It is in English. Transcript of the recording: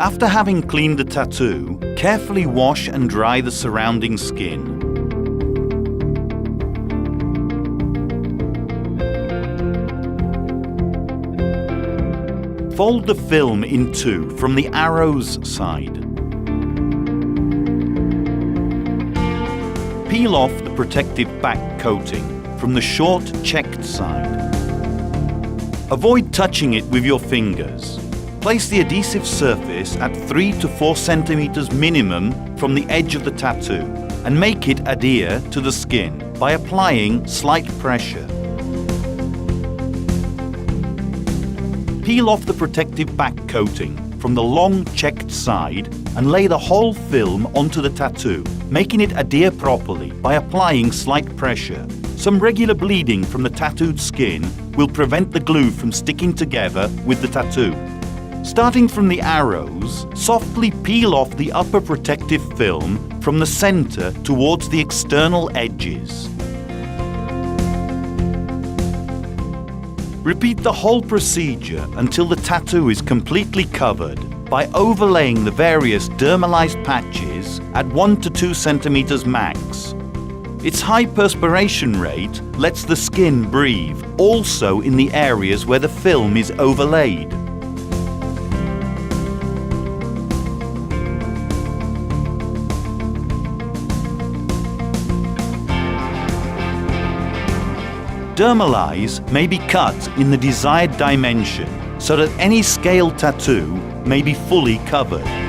After having cleaned the tattoo, carefully wash and dry the surrounding skin. Fold the film in two from the arrow's side. Peel off the protective back coating from the short checked side. Avoid touching it with your fingers. Place the adhesive surface at 3 to 4 centimeters minimum from the edge of the tattoo and make it adhere to the skin by applying slight pressure. Peel off the protective back coating from the long checked side and lay the whole film onto the tattoo, making it adhere properly by applying slight pressure. Some regular bleeding from the tattooed skin will prevent the glue from sticking together with the tattoo. Starting from the arrows, softly peel off the upper protective film from the center towards the external edges. Repeat the whole procedure until the tattoo is completely covered by overlaying the various dermalized patches at 1 to 2 centimeters max. Its high perspiration rate lets the skin breathe, also in the areas where the film is overlaid. Dermalize may be cut in the desired dimension so that any scaled tattoo may be fully covered.